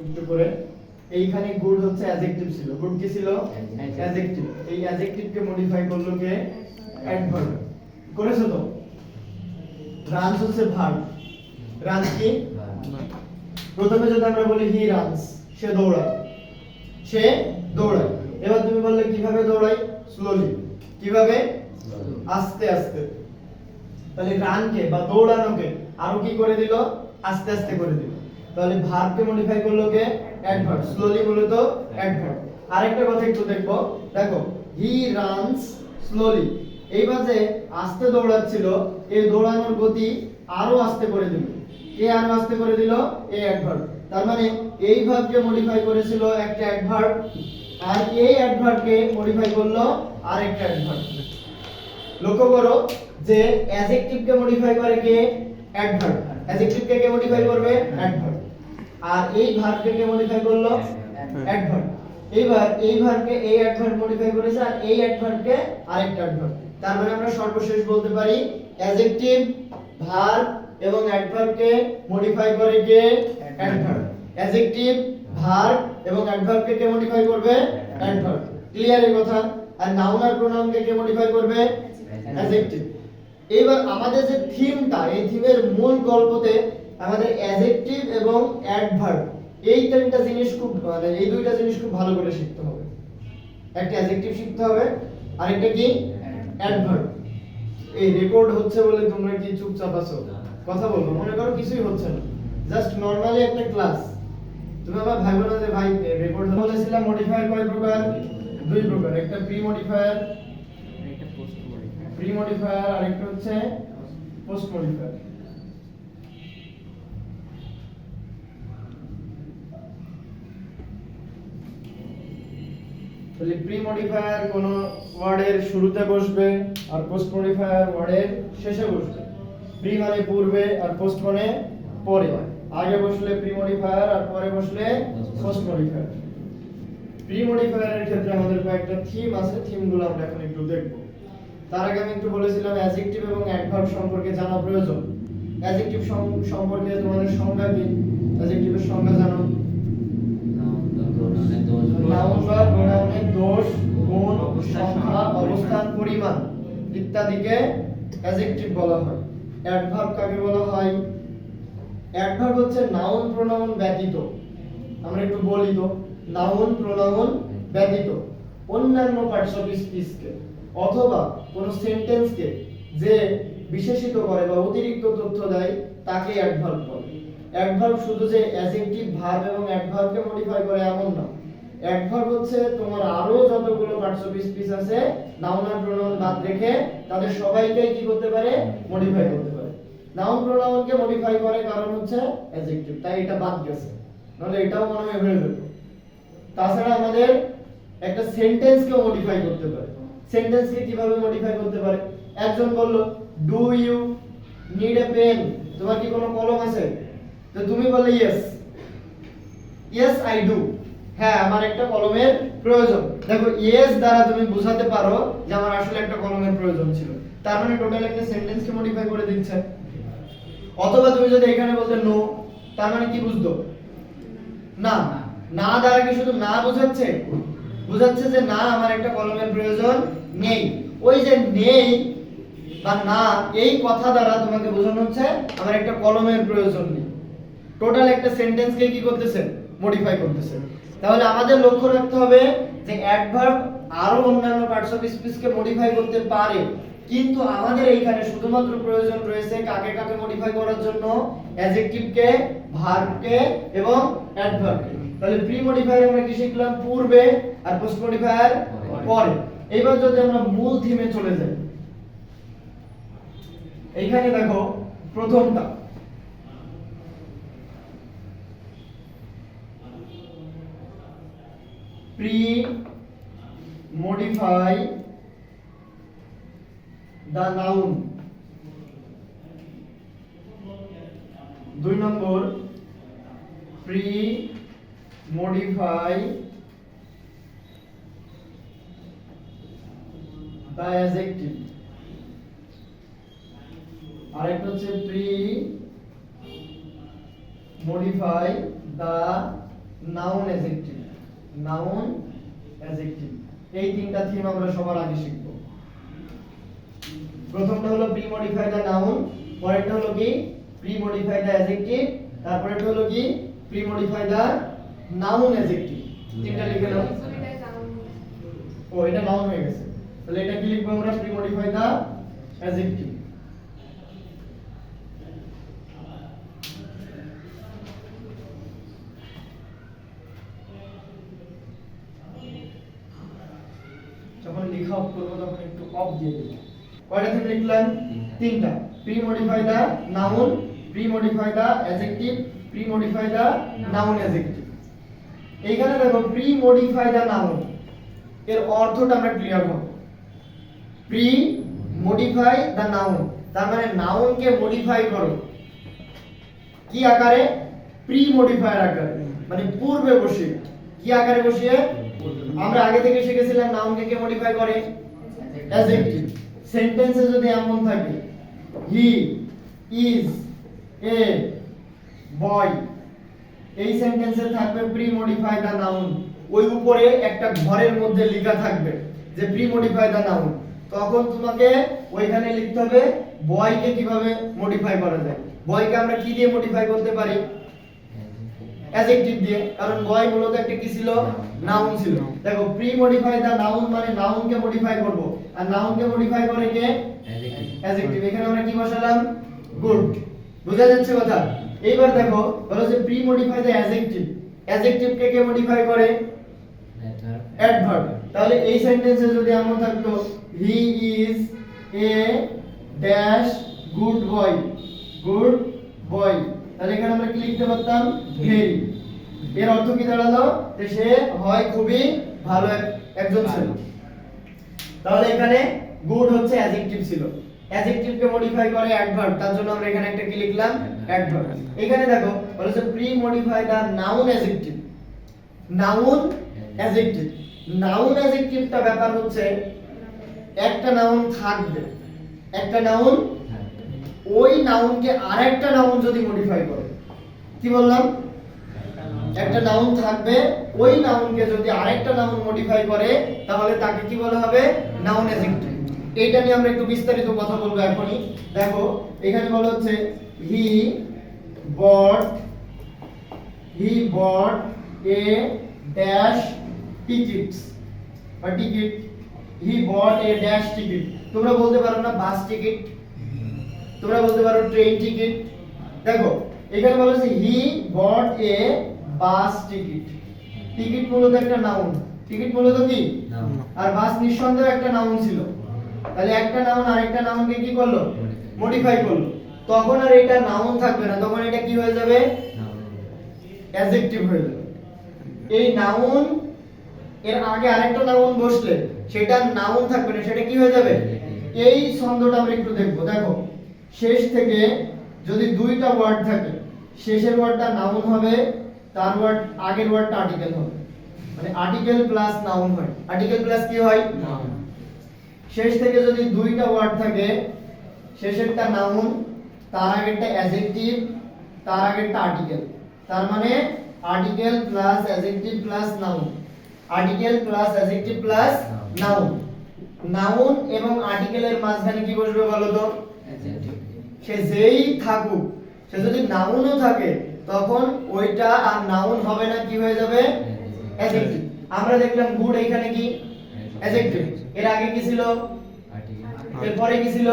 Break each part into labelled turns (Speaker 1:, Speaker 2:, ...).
Speaker 1: একটু করে এইখানে গুড হচ্ছে অ্যাডজেক্টিভ ছিল। গুড কি ছিল? অ্যাডজেক্টিভ। এই অ্যাডজেক্টিভকে মডিফাই করলো কে? অ্যাডভার্ব। করেছো তো? রানস হচ্ছে ভার্ব। রানস কি? প্রথমে যদি আমরা বলি হি রানস, সে দৌড়ায়। সে দৌড়ায়। এবার তুমি বললে কিভাবে দৌড়ায়? স্লোলি। কিভাবে? আস্তে আস্তে। তাহলে রানকে বা দৌড়ানোকে আরো কি করে দিল? আস্তে আস্তে করে দিল। তাহলে ভার্বকে মডিফাই করলো কে? অ্যাডভার্ব। স্লোলি বলে তো অ্যাডভার্ব। আরেকটা কথা একটু দেখো, হি রানস স্লোলি। এইবার যে আস্তে দৌড়াচ্ছিল, এই দৌড়ানোর গতি আরো আস্তে করে দিল। কে আরো আস্তে করে দিল? এই অ্যাডভার্ব। তার মানে এই ভার্বকে মডিফাই করেছিল একটা অ্যাডভার্ব, আর এই অ্যাডভার্বকে মডিফাই করলো আরেকটা অ্যাডভার্ব। লক্ষ্য করো যে অ্যাডজেক্টিভকে মডিফাই করে কে? অ্যাডভার্ব। অ্যাডজেক্টিভকে কে মডিফাই করবে? অ্যাডভার্ব। আর এই ভার্বকে কে মডিফাই করলো? অ্যাডভার্ব। এইবার এই ভার্বকে এই অ্যাডভার্ব মডিফাই করেছে, আর এই অ্যাডভার্বকে আরেকটা অ্যাডভার্ব। তার মানে আমরা সর্বশেষ বলতে পারি অ্যাডজেক্টিভ, ভার্ব এবং অ্যাডভার্বকে মডিফাই করে কে? অ্যাডভার্ব। অ্যাডজেক্টিভ, ভার্ব এবং অ্যাডভার্বকে কে মডিফাই করবে? অ্যাডভার্ব। ক্লিয়ার এই কথা? আর নাউন আর প্রোনাউনকে কে মডিফাই করবে? অ্যাডজেক্টিভ। এবার আমাদের যে থিমটা, এই থিমের মূল গল্পতে আমাদের অ্যাডজেক্টিভ এবং অ্যাডভার্ব এই তিনটা জিনিস খুব এই দুইটা জিনিস খুব ভালো করে শিখতে হবে। একটা অ্যাডজেক্টিভ শিখতে হবে, আরেকটা কি? অ্যাডভার্ব। এই রেকর্ড হচ্ছে বলে তোমরা কি চুপচাপ আছো? কথা বলবো, মনে করো কিছুই হচ্ছে না, জাস্ট নরমালি একটা ক্লাস। তুমি আবার ভাইবো না যে ভাই রেকর্ড বলেছিলাম মডিফায়ার কয় প্রকার? দুই প্রকার। একটা প্রি মডিফায়ার, একটা পোস্ট মডিফায়ার। প্রি মডিফায়ার আর একটা হচ্ছে পোস্ট মডিফায়ার। তাহলে প্রি মডিফায়ার কোন ওয়ার্ডের শুরুতে বসবে, আর পোস্ট মডিফায়ার ওয়ার্ডের শেষে বসবে। প্রি মানে পূর্বে, আর পোস্ট মানে পরে। আগে বসলে প্রি মডিফায়ার, আর পরে বসলে পোস্ট মডিফায়ার। প্রি মডিফায়ারের ক্ষেত্রে আমাদের কয়েকটা থিম আছে, থিমগুলো আমরা এখন একটু দেখব। তার আগে আমি একটু বলেছিলাম অ্যাডজেক্টিভ এবং অ্যাডভার্ব সম্পর্কে জানা প্রয়োজন। অ্যাডজেক্টিভ সম্পর্কে তোমাদের সংজ্ঞা কি? অ্যাডজেক্টিভের সংজ্ঞা জানো? নাউন বা প্রোনাউনের দোষ, গুণ, সংখ্যা, অবস্থান, পরিমাণ ইত্যাদিকে অ্যাডজেক্টিভ বলা হয়। অ্যাডভার্ব কাকে বলা হয়? অ্যাডভার্ব হচ্ছে নাউন প্রোনাউন ব্যতীত, আমরা একটু বলি তো, নাউন প্রোনাউন ব্যতীত অন্যান্য পার্টস অফ স্পিচকে অথবা কোন সেন্টেন্সকে যে বিশেষিত করে বা অতিরিক্ত তথ্য দেয় তাকে অ্যাডভার্ব বলে। অ্যাডভার্ব শুধু যে অ্যাডজেক্টিভ, ভার্ব এবং অ্যাডভার্বকে মডিফাই করে এমন না। অ্যাডভার্ব হচ্ছে তোমার আরো যতগুলো পার্টস অফ স্পিচ আছে নাউন আর প্রোনাউন বাদ রেখে তাদের সবাইকে কি করতে পারে? মডিফাই করতে পারে। নাউন প্রোনাউনকে মডিফাই করে কারণ হচ্ছে অ্যাডজেক্টিভ, তাই এটা বাদ গেছে, নাহলে এটাও মনে হয় হয়ে যেত। তাছাড়া আমাদের একটা সেন্টেন্সকে মডিফাই করতে পারে। সেন্টেন্সকে কিভাবে মডিফাই করতে পারে? একজন বলল do you need a pen, তোমার কি কোনো কলম আছে? তো তুমি বললে ইয়েস, ইয়েস আই ডু, হ্যাঁ আমার একটা কলমের প্রয়োজন। দেখো ইয়েস দ্বারা তুমি বোঝাতে পারো যে আমার আসলে একটা কলমের প্রয়োজন ছিল, তার মানে টোটাল একটা সেন্টেন্সকে মডিফাই করে দিচ্ছে। অথবা তুমি যদি এখানে বলতে নো, তার মানে কি বুঝতো? না। না দ্বারা কি শুধু না বোঝাচ্ছে? বোঝাচ্ছে যে না আমার একটা কলমের প্রয়োজন নেই। ওই যে নেই বা না, এই কথা দ্বারা তোমাকে বোঝানো হচ্ছে আমার একটা কলমের প্রয়োজন নেই। টোটাল একটা সেন্টেন্সকে কি করতেছে? মডিফাই করতেছে। তাহলে আমাদের লক্ষ্য রাখতে হবে যে অ্যাডভার্ব আরো অন্যান্য পার্টস অফ স্পিচকে মডিফাই করতে পারে, কিন্তু আমাদের এইখানে শুধুমাত্র প্রয়োজন রয়েছে কাকে কাকে মডিফাই করার জন্য? অ্যাডজেক্টিভকে, ভার্বকে এবং অ্যাডভার্বকে। তাহলে প্রি মডিফায়ার আমরা কি শিখলাম? পূর্বে, আর পোস্ট মডিফায়ার পরে। এবার যদি আমরা মূল থিমে চলে যাই, এইখানে দেখো প্রথমটা pre modify the noun। 2 number pre modify the adjective। আরেকটা হচ্ছে pre modify the noun adjective, noun adjective. এই তিনটা থিম আমরা সবার আগে শিখব। প্রথমটা হলো প্রি মডিফাই দা নাউন, পরেরটা হলো কি প্রি মডিফাই দা অ্যাডজেক্টিভ, তারপরেরটা হলো কি pre modify the noun adjective. তিনটা লিখে নাও। ও এটা নাউন হয়ে গেছে, তাহলে এটা কি লিখবো আমরা? Pre modify the adjective. যখন লেখা অফ করব তখন একটু অফ দিয়ে দেব। কয়টা থিম লিখলাম? তিনটা। Pre modify the noun, pre modify the adjective, pre modify the noun adjective. এইখানে দেখো প্রি মডিফাই দা নাউন এর অর্থটা আমরা ক্লিয়ার করব। প্রি মডিফাই দা নাউন তার মানে নাউনকে মডিফাই করো। কি আকারে? প্রি মডিফায়ার আকারে, মানে পূর্বে বসে। কি আকারে বসিয়ে? আমরা আগে থেকে শিখেছিলাম নাউনকে কে মডিফাই করে? অ্যাডজেক্টিভ। সেন্টেন্সে যদি এমন থাকে হি ইজ এ বয়, এই সেন্টেন্সে থাকবে প্রি মডিফাই দা নাউন। ওই উপরে একটা ঘরের মধ্যে লেখা থাকবে যে প্রি মডিফাই দা নাউন। তখন তোমাকে ওইখানে লিখতে হবে বয়কে কিভাবে মডিফাই করা যায়। বয়কে আমরা কি দিয়ে মডিফাই করতে পারি? অ্যাডজেক্টিভ দিয়ে, কারণ বয় মূলত একটা কি ছিল? নাউন ছিল। দেখো প্রি মডিফাই দা নাউন মানে নাউনকে মডিফাই করব, আর নাউনকে মডিফাই করে কে? অ্যাডজেক্টিভ। এখানে আমরা কি বসালাম? গুড। বুঝা যাচ্ছে কথা? এইবার দেখো বলো যে প্রি মডিফাই দা অ্যাডজেক্টিভ, অ্যাডজেক্টিভকে কে মডিফাই করে? অ্যাডভার্ব। তাহলে এই সেন্টেন্সে যদি এমন থাকতো he is a dash good boy, good boy, তাহলে এখানে আমরা কি লিখতে পারতাম? ভেরি। এর অর্থ কি দাঁড়ালো? যে সে হয় খুবই ভালো একজন ছিল। তাহলে এখানে গুড হচ্ছে অ্যাডজেক্টিভ ছিল, অ্যাডজেক্টিভকে মডিফাই করে অ্যাডভার্ব, তার জন্য আমরা এখানে একটা কি লিখলাম? অ্যাডভার্ব। এখানে দেখো বলেছে pre modify the noun adjective, noun adjective. Noun অ্যাডজেক্টিভটা ব্যাপার হচ্ছে একটা নাউন থাকবে, একটা নাউন, ওই নাউনকে আরেকটা নাউন যদি মডিফাই করে। কি বললাম? একটা নাউন থাকবে, ওই নাউনকে যদি আরেকটা নাউন মডিফাই করে তাহলে তাকে কি বলা হবে? Noun adjective. এইটা নিয়ে আমরা একটু বিস্তারিত কথা বলবো এখনই। দেখো এখানে বলা হচ্ছে হি বট এ ড্যাশ টিকিটস বা ticket. He bot a dash ticket. তোমরা বলতে পারো না বাস টিকিট, তোমরা বলতে পারো ট্রেন টিকিট। দেখো এখানে বলা হচ্ছে হি বট এ বাস টিকিট। টিকিট মূলত একটা নাউন, টিকিট মূলত কি? আর বাস নিঃসন্দেহে একটা নাউন ছিল। তাহলে একটা নাউন আরেকটা নাউনকে কি করলো? মডিফাই করলো। তখন আর এটা নাউন থাকবে না, তখন এটা কি হয়ে যাবে? অ্যাডজেক্টিভ হয়ে যাবে। এই নাউন এর আগে আরেকটা নাউন বসলে সেটা নাউন থাকবে না, সেটা কি হয়ে যাবে? এই ছন্দটা আমরা একটু দেখবো। দেখো শেষ থেকে যদি দুইটা ওয়ার্ড থাকে, শেষের ওয়ার্ডটা নাউন হবে, তার ওয়ার্ড আগের ওয়ার্ডটা আর্টিকেল হবে, মানে আর্টিকেল প্লাস নাউন হয়। আর্টিকেল প্লাস কি হয়? নাউন। শেষ থেকে যদি দুইটা ওয়ার্ড থাকে, শেষেরটা নাউন, তার আগেরটা অ্যাডজেক্টিভ, তার আগেরটা আর্টিকেল, তার মানে article plus adjective plus noun, article plus adjective plus noun. Noun এবং আর্টিকেলের মাঝখানে কি বসবে বলো তো? সে যেই থাকুক, সে যদি নাউনও থাকে তখন ওইটা আর নাউন হবে না, কি হয়ে যাবে? অ্যাডজেক্টিভ। আমরা দেখলাম গুড এখানে কি? অ্যাডজেক্টিভ। এর আগে কি ছিল? আর্টিকেল। এর পরে কি ছিল?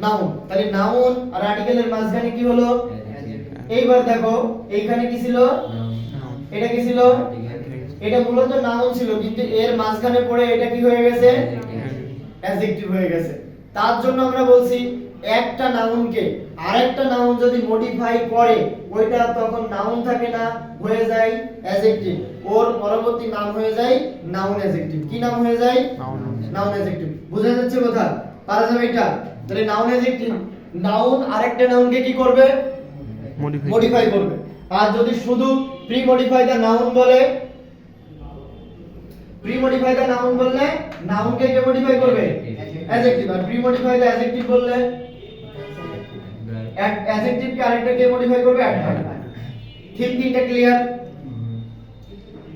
Speaker 1: নাউন। তাহলে নাউন আর আর্টিকেলের মাঝখানে কি হলো? এইবার দেখো এইখানে কি ছিল? এটা কি ছিল? এটা মূলত নাউন ছিল, কিন্তু এর মাঝখানে পড়ে এটা কি হয়ে গেছে? অ্যাডজেক্টিভ হয়ে গেছে। তার জন্য আমরা বলছি একটা নাউনকে আরেকটা নাউন যদি মডিফাই করে ওইটা তখন নাউন থাকে না, হয়ে যায় অ্যাডজেক্টিভ। ওর পরবর্তী নাম হয়ে যায় নাউন অ্যাডজেক্টিভ। কি নাম হয়ে যায়? Noun adjective. বোঝা যাচ্ছে কথা? পারা যাবে এটা? তাহলে নাউন অ্যাডজেক্টিভ, নাউন আরেকটা নাউনকে কি করবে? মডিফাই করবে। আর যদি শুধু প্রি মডিফাই দা নাউন বলে, প্রি মডিফাই দা নাউন বললে নাউনকে কে মডিফাই করবে? অ্যাডজেক্টিভ। আর প্রি মডিফাই দা অ্যাডজেক্টিভ বললে অ্যাডজেক্টিভ কে আরেকটা কে মডিফাই করবে? অ্যাডভার্ব। ঠিক তিনটা ক্লিয়ার?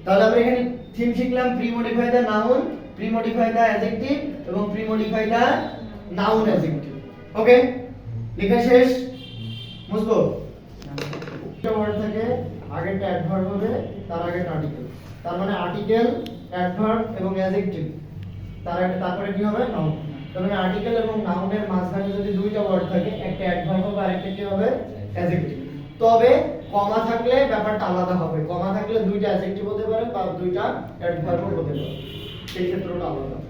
Speaker 1: তাহলে আমরা এখানে থিম শিখলাম pre-modify the noun, pre-modify the adjective এবং প্রি-মডিফাই দ্য নাউন অ্যাডজেক্টিভ। ওকে, লেখা শেষ। বুঝবো? একটা ওয়ার্ড থাকে, আগেরটা অ্যাডভার্ব হবে, তার আগেরটা আর্টিকেল। তার মানে আর্টিকেল, অ্যাডভার্ব এবং অ্যাডজেক্টিভ, তারপরে কি হবে? নাউন। তার মানে আর্টিকেল এবং নাউনের মাঝখানে যদি দুইটা ওয়ার্ড থাকে, একটা অ্যাডভার্ব হবে আর একটা কি হবে? অ্যাডজেক্টিভ। তবে কমা থাকলে ব্যাপারটা আলাদা হবে। কমা থাকলে দুইটা অ্যাডজেক্টিভ হতে পারে বা দুইটা অ্যাডভার্ব হতে পারে, সেই ক্ষেত্রটা আলাদা।